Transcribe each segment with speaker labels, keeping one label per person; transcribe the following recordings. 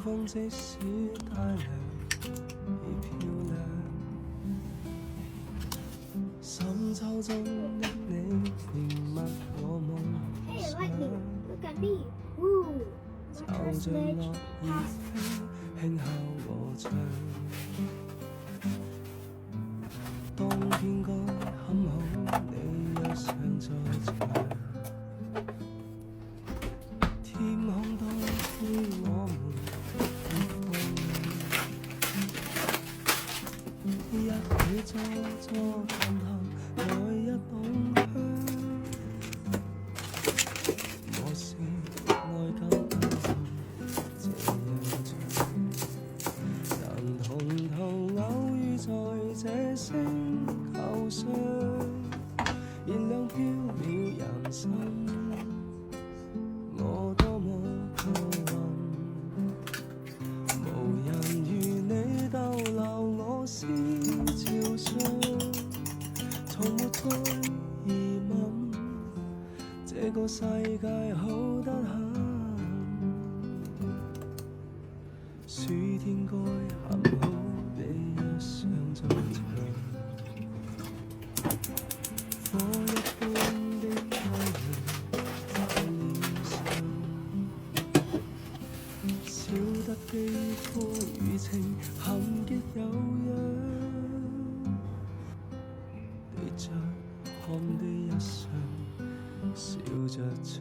Speaker 1: 風即使太涼已漂亮，深秋中的你甜蜜我夢
Speaker 2: Hey,
Speaker 1: 想，
Speaker 2: lightning, look at me. Woo.
Speaker 1: 就像落葉飛，輕敲我窗。當天該堪好，你若尚在場。天空多灰，我們別放一起坐坐談談來一桶香。我是愛感不同這樣長，能同途偶遇在這星球上，燃亮飄渺人生。我多麼幸運，無人如你逗留我思潮上，從沒再疑問，這個世界好得很。暑天該幸好，你若尚在場，火一般的太陽在臉上，少得肌膚與情含極有樣，對着看的一雙笑着唱。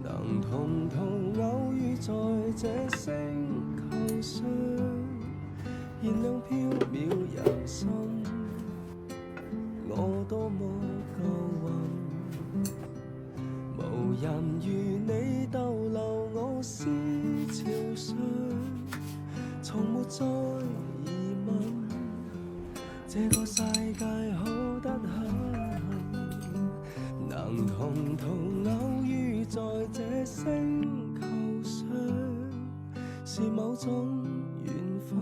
Speaker 1: 能同途偶遇在這星球上，燃亮飄渺人生。我多麼夠運，無人如你逗留我思潮上，從沒再疑問，這個世界好得很。能同途偶遇在這星球上，是某種緣分。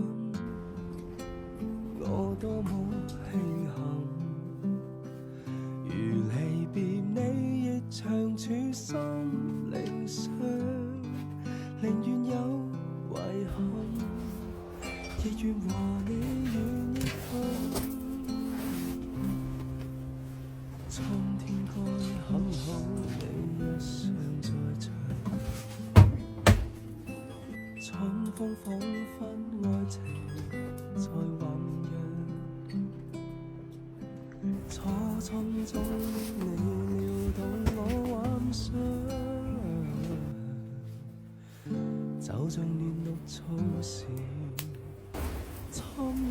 Speaker 1: 我多麼慶幸，如離別你亦長處心靈上，寧願有遺憾，亦願和你遠一分。春天該很好，你若尚在場，春風彷彿愛情在醖釀，初春中你撩動我幻想，就像嫩綠草時參與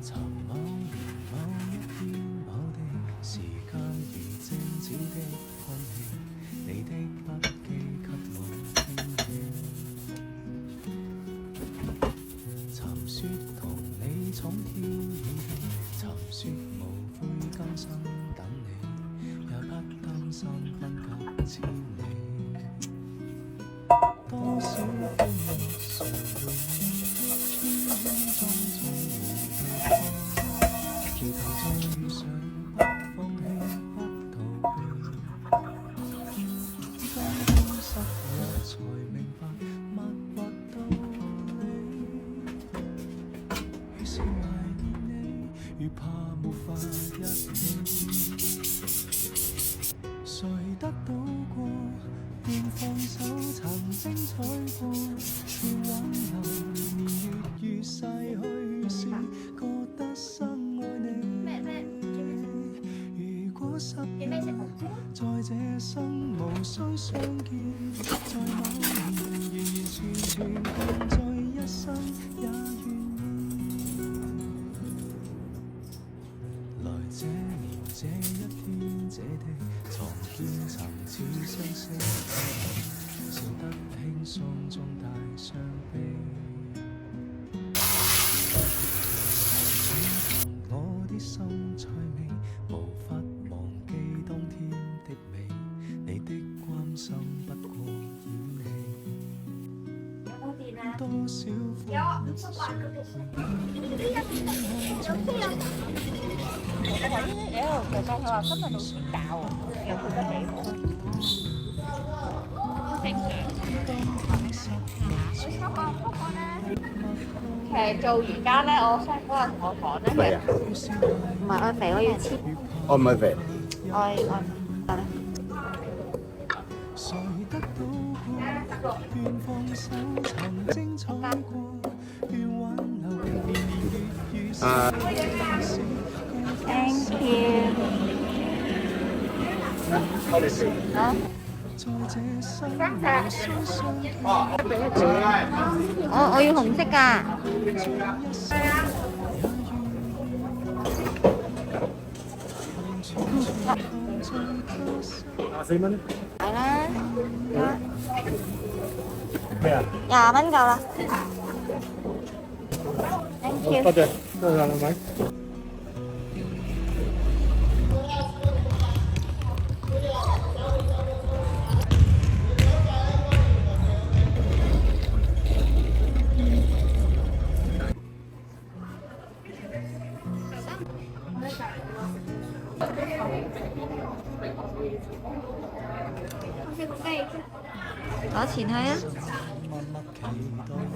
Speaker 1: 尋某年某一天某地，時間如靜止的空氣，你的筆記給我傾聽，尋說同你闖天野地，尋說無悔今生等你，也不擔心分隔千里。多少歡樂誰會天空中終會期待，期待再遇上，不放棄不逃避。今天失落才明白默默道理，於是懷念你，如怕無法一起。誰得到過便放手，曾精彩過是挽留，年月如逝去時，覺得深愛你。如果失
Speaker 2: 點咩食紅椒？
Speaker 1: 在這生無需相見，在某年仍然全全共在一生也願意。來這年這一天這地床邊曾似相識，笑得輕鬆中帶傷悲。我的心趣味無法忘記當天的美，你的關心不過演戲。
Speaker 2: 有冇電啊？
Speaker 1: 多少歡
Speaker 2: 有
Speaker 1: 樂
Speaker 2: 58個
Speaker 1: 常
Speaker 3: 其實佢話今日老師教又覺得幾好。其實做瑜伽咧，我相嗰日同我講咧，
Speaker 4: 肥啊？
Speaker 3: 唔係我肥，我要切，
Speaker 4: 我唔係肥。
Speaker 3: 我得啦。
Speaker 1: 誰得到過，願放手，曾精彩過，願挽留年年月月
Speaker 4: 啊
Speaker 3: Thank you。好。
Speaker 1: 在這生無需相見，
Speaker 3: 我要紅色㗎。
Speaker 4: 24蚊。
Speaker 3: 係啦。
Speaker 4: 咩啊
Speaker 3: 20蚊夠啦。Thank you。
Speaker 4: 多謝，多謝兩位。
Speaker 2: 我食個雞。
Speaker 3: 攞錢去啊！
Speaker 1: 默默期待一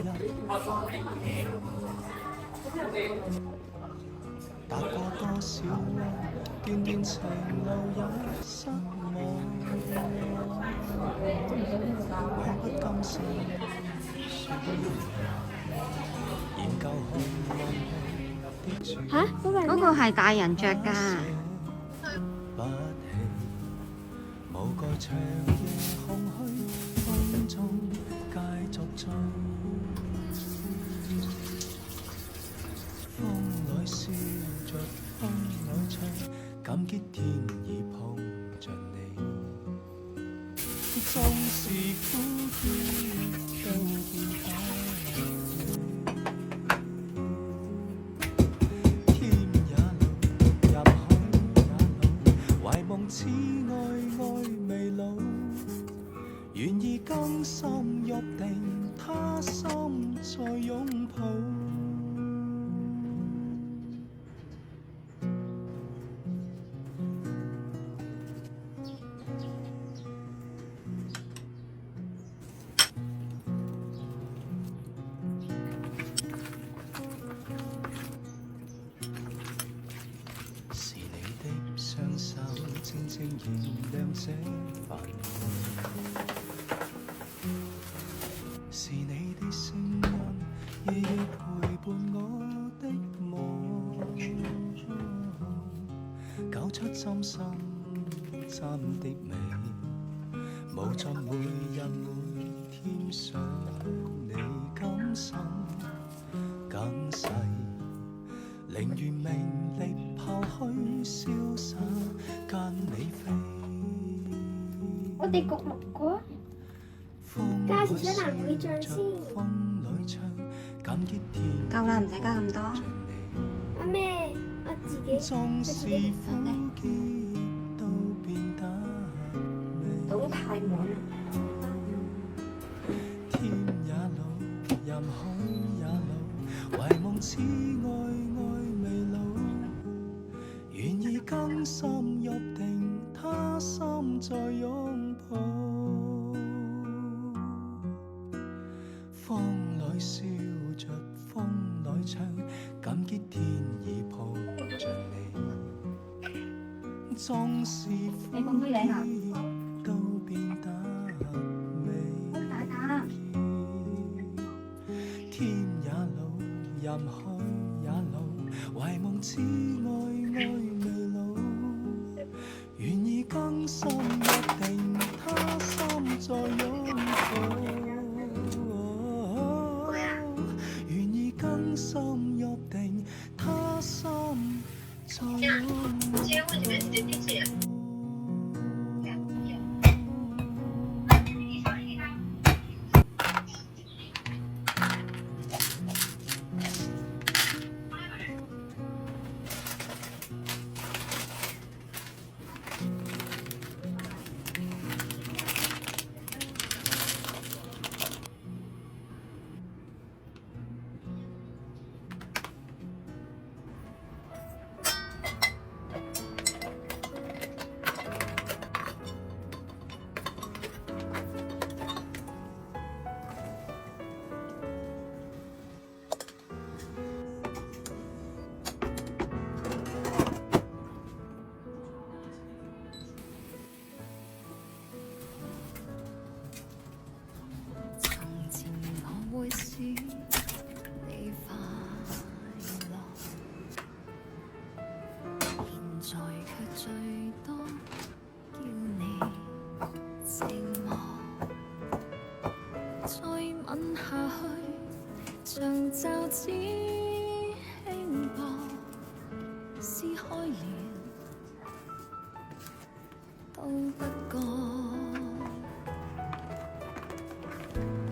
Speaker 1: 踏過多少彎，段段情路也失望。我不甘心研究看望的處
Speaker 2: 嚇，嗰個係
Speaker 3: 嗰個係大人着㗎。
Speaker 1: 不棄，無蓋長夜空虛，風中繼續追。風裏笑着，風裏唱，感激天已碰着你。縱是苦澀都變得美。天也老，任海也老，懷夢似愛愛未老，願意更深約定，他心再擁抱。是你的雙手靜靜燃亮這繁華，是你的聲音夜夜陪伴我的夢，搞出針心針的美，無盡每日每天想你感心更細。寧願名利拋虛瀟灑，跟你飛。
Speaker 2: 我哋焗木果，加少少藍莓醬先。
Speaker 1: 風裏唱，感激天
Speaker 3: 夠啦，唔使加咁多。
Speaker 2: 阿咩？我自己
Speaker 1: 縱是苦澀都變得美。
Speaker 2: 倒太滿啦。
Speaker 1: 天也老，任海也老，懷夢似愛愛未老，願意更深約定，他心再擁抱。風裏笑着，風裏唱，感激天已抱着你。縱是苦澀都變得美。
Speaker 2: 打打。
Speaker 1: 天也老，任海也老，懷夢似愛愛未老，願意吻下去，像驟子輕薄撕開了，都不覺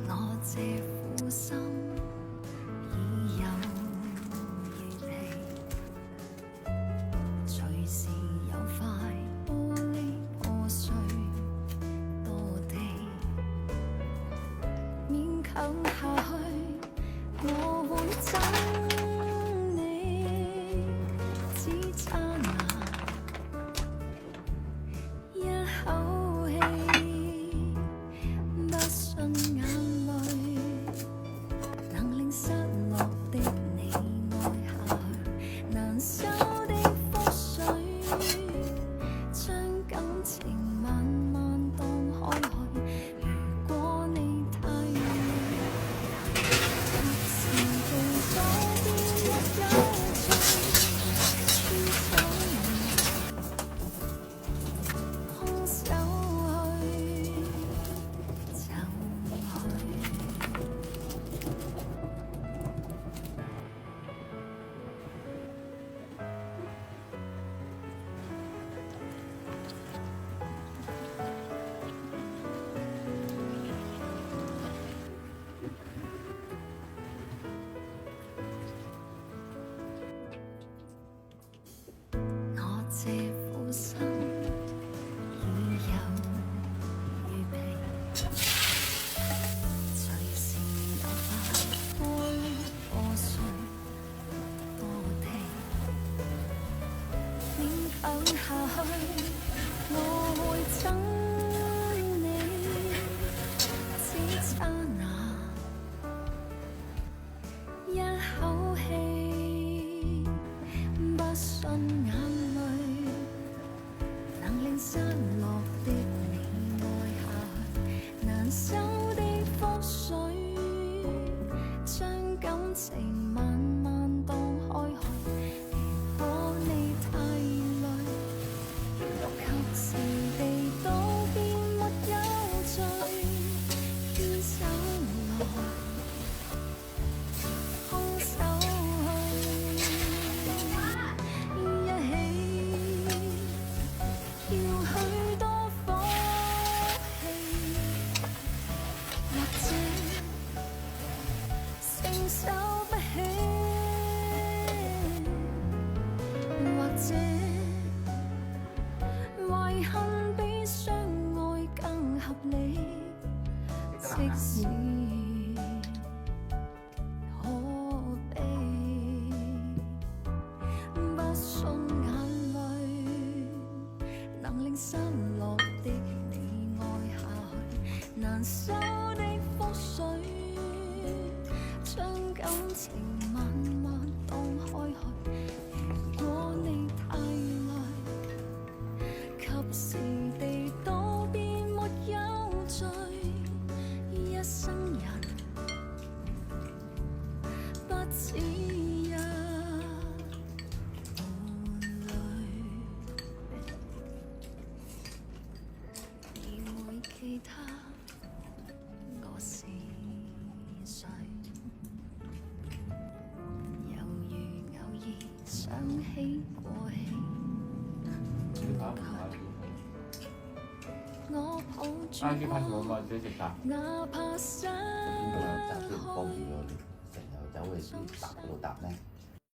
Speaker 1: 我這苦心已有預期，隨時有塊玻璃破碎多地，勉強下去，我會憎你，只差那一口氣，不信眼淚能令失落的你愛下去，難收的覆水，將感情慢慢當開去。如果你太累，及時地多啲沒有罪，牽手空手去，走去。我這苦心已有預備，隨時有塊玻璃破碎多地，勉強下去，我會憎你，只差那一口氣，不信眼淚能令失落的你愛下去，難收的覆水，將感情慢慢當開去。如果你太累，及時地道別沒有罪，牽手來，空手去，一起要許多火氣，或者承受不起，或者遺憾比相愛更合理，即使可悲，不信眼淚能令失落的你愛下去，難收的覆水，將感情慢慢當開去。如果你太累，及時地道別沒有罪，一生人不止一伴侶，你會記他我是誰？猶如偶爾想起過去，我抱住我，哪怕失
Speaker 5: 邊度有集先幫住
Speaker 1: 去。
Speaker 5: 我哋，成日走去搭嗰度搭咧？